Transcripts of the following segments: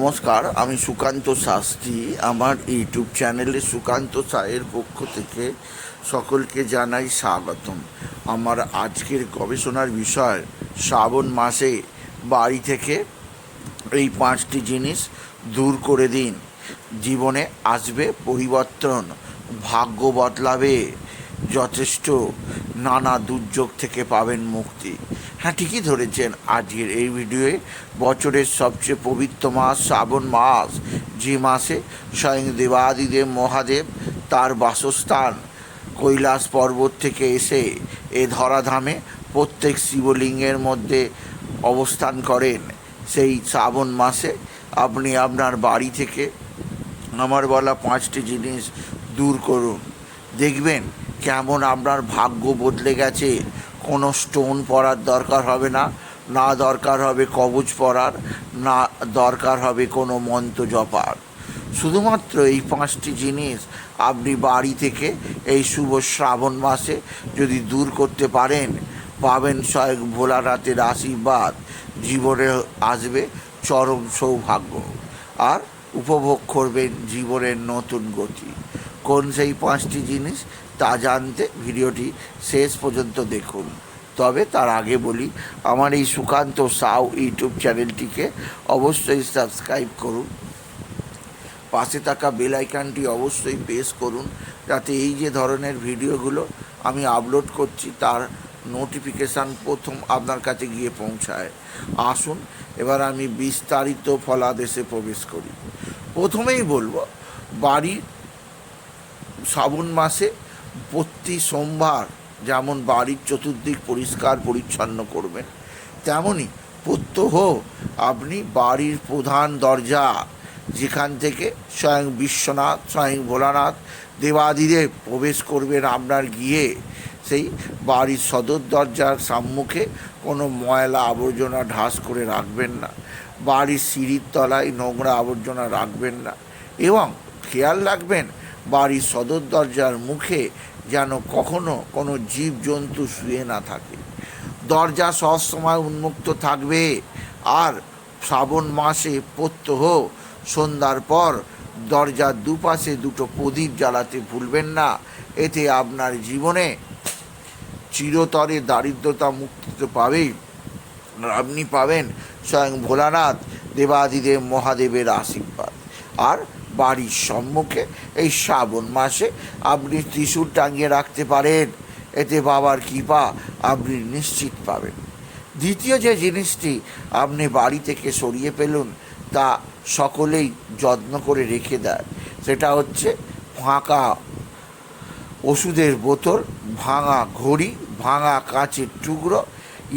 নমস্কার, আমি সুকান্ত শাস্ত্রী। আমার ইউটিউব চ্যানেলে সুকান্ত সায়ের পক্ষ থেকে সকলকে জানাই স্বাগতম। আমার আজকের গবেষণার বিষয়, শ্রাবণ মাসে বাড়ি থেকে এই 5টি জিনিস দূর করে দিন, জীবনে আসবে পরিবর্তন, ভাগ্য বদলাবে যথেষ্ট, নানা দুর্যোগ থেকে পাবেন মুক্তি। হ্যাঁ, ঠিকই ধরেছেন। আজকের এই ভিডিওয়ে বছরের সবচেয়ে পবিত্র মাস শ্রাবণ মাস, যে মাসে স্বয়ং দেবাদিদেব মহাদেব তার বাসস্থান কৈলাস পর্বত থেকে এসে এ ধরাধামে প্রত্যেক শিবলিঙ্গের মধ্যে অবস্থান করেন, সেই শ্রাবণ মাসে আপনি আপনার বাড়ি থেকে আমার বলা 5টি জিনিস দূর করুন। দেখবেন কেমন আপনার ভাগ্য বদলে গেছে। কোনো স্টোন পরার দরকার হবে না, না দরকার হবে কবচ পরার, না দরকার হবে কোনো মন্ত্র জপার। শুধুমাত্র এই 5টি জিনিস আপনি বাড়ি থেকে এই শুভ শ্রাবণ মাসে যদি দূর করতে পারেন, পাবেন স্বয়ং ভোলানাথের আশীর্বাদ, জীবনে আসবে চরম সৌভাগ্য, আর উপভোগ করবেন জীবনের নতুন গতি। কোন সেই 5টি জিনিস তা জানতে ভিডিওটি শেষ পর্যন্ত দেখুন। তবে তার আগে বলি, আমার এই সুকান্ত সাউ ইউটিউব চ্যানেলটিকে অবশ্যই সাবস্ক্রাইব করুন, পাশে থাকা বেল আইকনটি অবশ্যই প্রেস করুন, যাতে এই যে ধরনের ভিডিওগুলো আমি আপলোড করছি তার নোটিফিকেশান প্রথম আপনার কাছে গিয়ে পৌঁছায়। আসুন এবার আমি বিস্তারিত ফলাদেশে প্রবেশ করি। প্রথমেই বলবো, বাড়ির শ্রাবণ মাসে প্রতি সোমবার যেমন বাড়ির চতুর্দিক পরিষ্কার পরিচ্ছন্ন করবেন, তেমনই প্রত্যহ আপনি বাড়ির প্রধান দরজা, যেখান থেকে স্বয়ং বিশ্বনাথ, স্বয়ং ভোলানাথ দেবাদিদেব প্রবেশ করবেন আপনার গিয়ে, সেই বাড়ির সদর দরজার সম্মুখে কোনো ময়লা আবর্জনা ঢাস করে রাখবেন না, বাড়ির সিঁড়ির তলায় নোংরা আবর্জনা রাখবেন না, এবং খেয়াল রাখবেন বাড়ির সদর দরজার মুখে যেন কখনো কোনো জীবজন্তু শুয়ে না থাকে। দরজা সবসময় উন্মুক্ত থাকবে। আর শ্রাবণ মাসে প্রত্যহ সন্ধ্যার পর দরজার দুপাশে 2টো প্রদীপ জ্বালাতে ভুলবেন না। এতে আপনার জীবনে চিরতরে দারিদ্রতা মুক্তি তো পাবেই, আপনি পাবেন স্বয়ং ভোলানাথ দেবাদিদেব মহাদেবের আশীর্বাদ। আর বাড়ির সম্মুখে এই শ্রাবণ মাসে আপনি ত্রিশূল টাঙিয়ে রাখতে পারেন, এতে বাবার কৃপা আপনি নিশ্চিত পাবেন। দ্বিতীয় যে জিনিসটি আপনি বাড়ি থেকে সরিয়ে ফেলুন, তা সকলেই যত্ন করে রেখে দেয়, সেটা হচ্ছে ফাঁকা ওষুধের বোতল, ভাঙা ঘড়ি, ভাঙা কাঁচের টুকরো,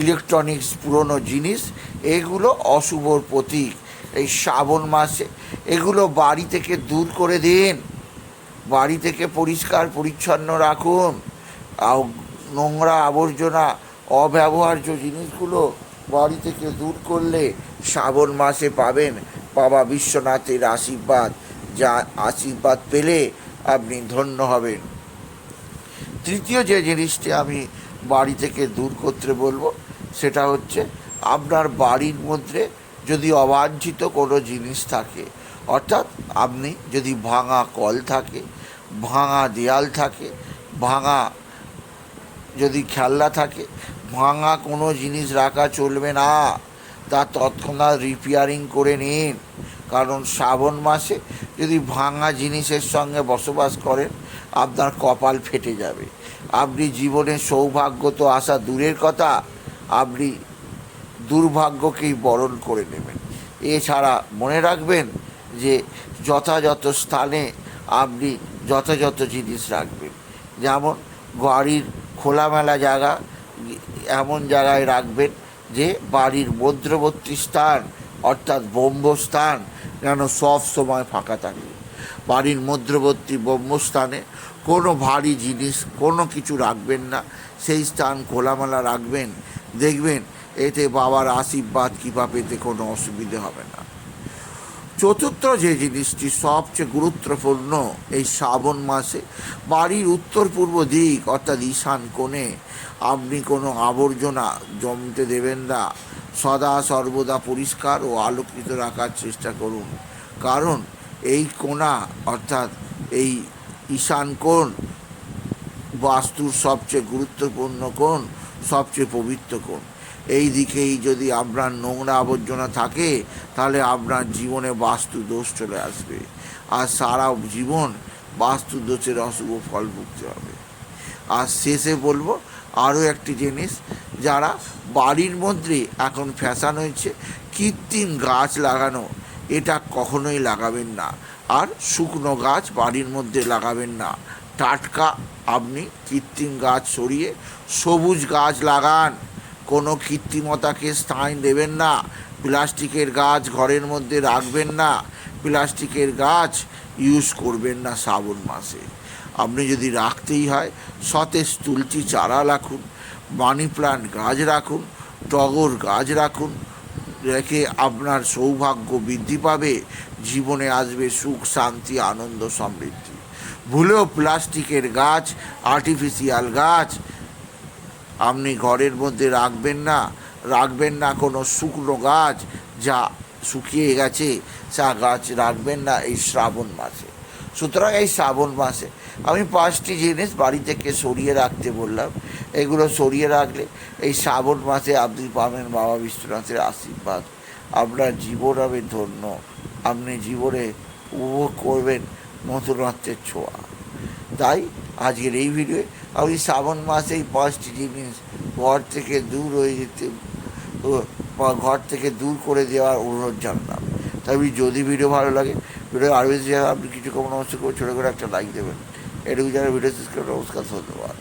ইলেকট্রনিক্স পুরনো জিনিস, এগুলো অশুভর প্রতীক। এই শ্রাবণ মাসে এগুলো বাড়ি থেকে দূর করে দিন, বাড়ি থেকে পরিষ্কার পরিচ্ছন্ন রাখুন। নোংরা আবর্জনা, অব্যবহার্য জিনিসগুলো বাড়ি থেকে দূর করলে শ্রাবণ মাসে পাবেন বাবা বিশ্বনাথের আশীর্বাদ, যা আশীর্বাদ পেলে আপনি ধন্য হবেন। তৃতীয় যে জিনিসটি আমি বাড়ি থেকে দূর করতে বলবো, সেটা হচ্ছে আপনার বাড়ির মধ্যে যদি অবাঞ্ছিত কোনো জিনিস থাকে, অর্থাৎ আপনি যদি ভাঙা কল থাকে, ভাঙা দেয়াল থাকে, ভাঙা যদি খেলনা থাকে, ভাঙা কোনো জিনিস রাখা চলবে না, তা তৎক্ষণাৎ রিপেয়ারিং করে নিন। কারণ শ্রাবণ মাসে যদি ভাঙা জিনিসের সঙ্গে বসবাস করেন, আপনার কপাল ফেটে যাবে। আপনি জীবনে সৌভাগ্য তো আসা দূরের কথা, আপনি দুর্ভাগ্যকেই বরণ করে নেবেন। এছাড়া মনে রাখবেন যে যথাযথ স্থানে আপনি যথাযথ জিনিস রাখবেন। যেমন বাড়ির খোলামেলা জায়গা এমন জায়গায় রাখবেন যে বাড়ির মধ্যবর্তী স্থান, অর্থাৎ ব্রহ্মস্থান, যেন সব সময় ফাঁকা থাকে। বাড়ির মধ্যবর্তী ব্রহ্মস্থানে কোনো ভারী জিনিস কোনো কিছু রাখবেন না, সেই স্থান খোলামেলা রাখবেন। দেখবেন এতে বাবার আশীর্বাদ কৃপা পেতে কোনো অসুবিধে হবে না। চতুর্থ যে জিনিসটি সবচেয়ে গুরুত্বপূর্ণ, এই শ্রাবণ মাসে বাড়ির উত্তর পূর্ব দিক, অর্থাৎ ঈশান কোণে আপনি কোনো আবর্জনা জমতে দেবেন না। সদা সর্বদা পরিষ্কার ও আলোকিত রাখার চেষ্টা করুন, কারণ এই কোণা অর্থাৎ এই ঈশান কোণ বাস্তুর সবচেয়ে গুরুত্বপূর্ণ কোণ, সবচেয়ে পবিত্র কোণ। এই দিকেই যদি আপনার নোংরা আবর্জনা থাকে তাহলে আপনার জীবনে বাস্তু দোষ চলে আসবে, আর সারা জীবন বাস্তু দোষের অশুভ ফল ভুগতে হবে। আর শেষে বলবো আরও একটি জিনিস, যারা বাড়ির মধ্যে এখন ফ্যাশন হয়েছে কৃত্রিম গাছ লাগানো, এটা কখনোই লাগাবেন না। আর শুকনো গাছ বাড়ির মধ্যে লাগাবেন না। টাটকা আপনি কৃত্রিম গাছ সরিয়ে সবুজ গাছ লাগান। কোনো কৃত্রিমতাকে স্থান দেবেন না। প্লাস্টিকের গাছ ঘরের মধ্যে রাখবেন না। প্লাস্টিকের গাছ ইউজ করবেন না শ্রাবণ মাসে। আপনি যদি রাখতেই হয় সতেজ তুলসী চারা রাখুন, মানি প্লান্ট গাছ রাখুন, টগর গাছ রাখুন। রেখে আপনার সৌভাগ্য বৃদ্ধি পাবে, জীবনে আসবে সুখ, শান্তি, আনন্দ, সমৃদ্ধি। ভুলেও প্লাস্টিকের গাছ, আর্টিফিশিয়াল গাছ আপনি ঘরের মধ্যে রাখবেন না। কোনো শুকনো গাছ যা শুকিয়ে গেছে সে গাছ রাখবেন না এই শ্রাবণ মাসে। সুতরাং এই শ্রাবণ মাসে আমি 5টি জিনিস বাড়ি থেকে সরিয়ে রাখতে বললাম। এগুলো সরিয়ে রাখলে এই শ্রাবণ মাসে আপনি পাবেন বাবা বিশ্বনাথের আশীর্বাদ। আপনার জীবন হবে ধন্য। আপনি জীবনে উপভোগ করবেন নতুনত্বের ছোঁয়া। তাই আজকের এই ভিডিওয়ে আমি শ্রাবণ মাসে এই 5টি জিনিস ঘর থেকে দূর করে দেওয়ার অনুরোধ জানলাম। তাই যদি ভিডিও ভালো লাগে, ভিডিও আরও বেশি আপনি কিছু কমন অবশ্যই করে ছোটো করে একটা লাইক দেবেন। এটুকু যারা ভিডিও শেষ করে নমস্কার, ধন্যবাদ।